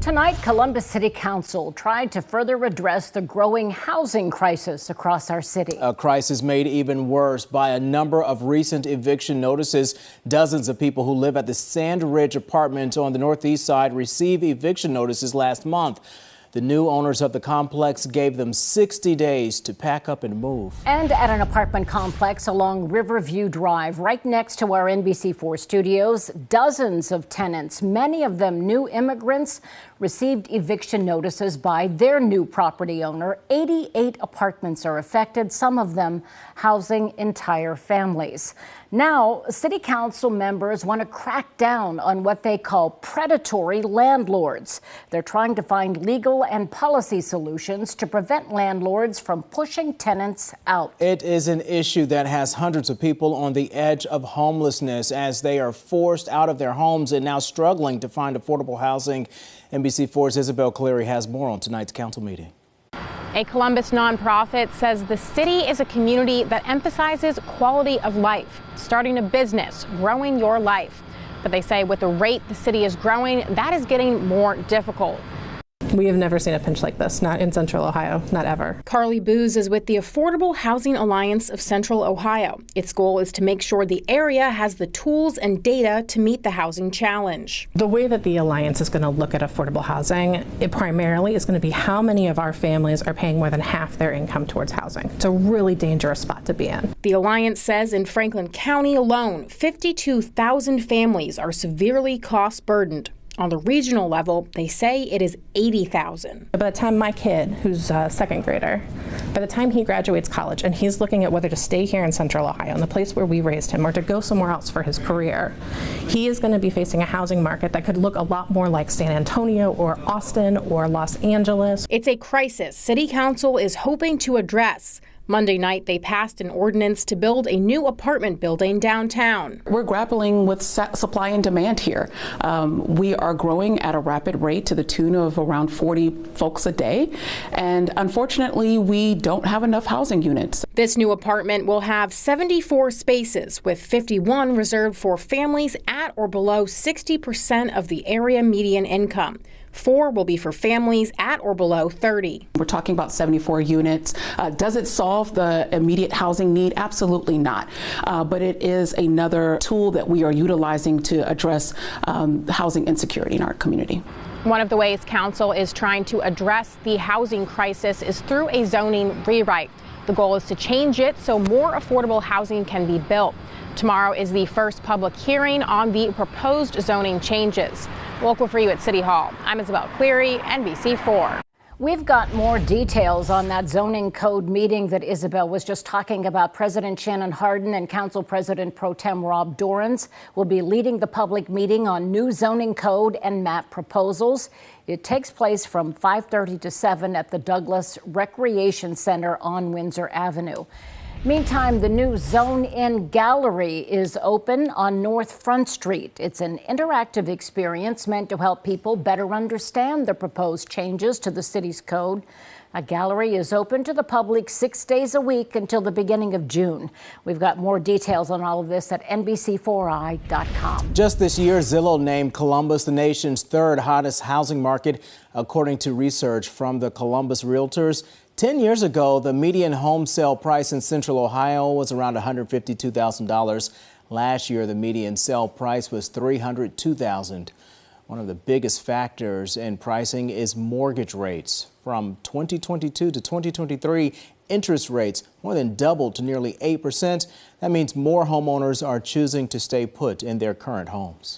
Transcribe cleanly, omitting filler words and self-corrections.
Tonight, Columbus City Council tried to further address the growing housing crisis across our city. A crisis made even worse by a number of recent eviction notices. Dozens of people who live at the Sand Ridge apartment on the northeast side received eviction notices last month. The new owners of the complex gave them 60 days to pack up and move. And at an apartment complex along Riverview Drive, right next to our NBC4 studios, dozens of tenants, many of them new immigrants, received eviction notices by their new property owner. 88 apartments are affected, some of them housing entire families. Now, city council members want to crack down on what they call predatory landlords. They're trying to find legal and policy solutions to prevent landlords from pushing tenants out. It is an issue that has hundreds of people on the edge of homelessness as they are forced out of their homes and now struggling to find affordable housing. NBC4's Isabel Cleary has more on tonight's council meeting. A Columbus nonprofit says the city is a community that emphasizes quality of life, starting a business, growing your life. But they say with the rate the city is growing, that is getting more difficult. We have never seen a pinch like this, not in Central Ohio, not ever. Carly Booz is with the Affordable Housing Alliance of Central Ohio. Its goal is to make sure the area has the tools and data to meet the housing challenge. The way that the Alliance is going to look at affordable housing, it primarily is going to be how many of our families are paying more than half their income towards housing. It's a really dangerous spot to be in. The Alliance says in Franklin County alone, 52,000 families are severely cost burdened. On the regional level, they say it is 80,000. By the time my kid, who's a second grader, by the time he graduates college and he's looking at whether to stay here in Central Ohio, in the place where we raised him, or to go somewhere else for his career, he is going to be facing a housing market that could look a lot more like San Antonio or Austin or Los Angeles. It's a crisis City Council is hoping to address. Monday night, they passed an ordinance to build a new apartment building downtown. We're grappling with supply and demand here. We are growing at a rapid rate to the tune of around 40 folks a day. And unfortunately, we don't have enough housing units. This new apartment will have 74 spaces, with 51 reserved for families at or below 60% of the area median income. 4 will be for families at or below 30. We're talking about 74 units. Does it solve the immediate housing need? Absolutely not. But it is another tool that we are utilizing to address housing insecurity in our community. One of the ways council is trying to address the housing crisis is through a zoning rewrite. The goal is to change it so more affordable housing can be built. Tomorrow is the first public hearing on the proposed zoning changes. Local for you at City Hall, I'm Isabel Cleary, NBC4. We've got more details on that zoning code meeting that Isabel was just talking about. President Shannon Hardin and Council President Pro Tem Rob Dorans will be leading the public meeting on new zoning code and map proposals. It takes place from 5:30 to 7 at the Douglas Recreation Center on Windsor Avenue. Meantime, the new Zone In Gallery is open on North Front Street. It's an interactive experience meant to help people better understand the proposed changes to the city's code. A gallery is open to the public 6 days a week until the beginning of June. We've got more details on all of this at NBC4i.com. Just this year, Zillow named Columbus the nation's third hottest housing market, according to research from the Columbus Realtors. 10 years ago, the median home sale price in Central Ohio was around $152,000. Last year, the median sale price was $302,000. One of the biggest factors in pricing is mortgage rates. From 2022 to 2023, interest rates more than doubled to nearly 8%. That means more homeowners are choosing to stay put in their current homes.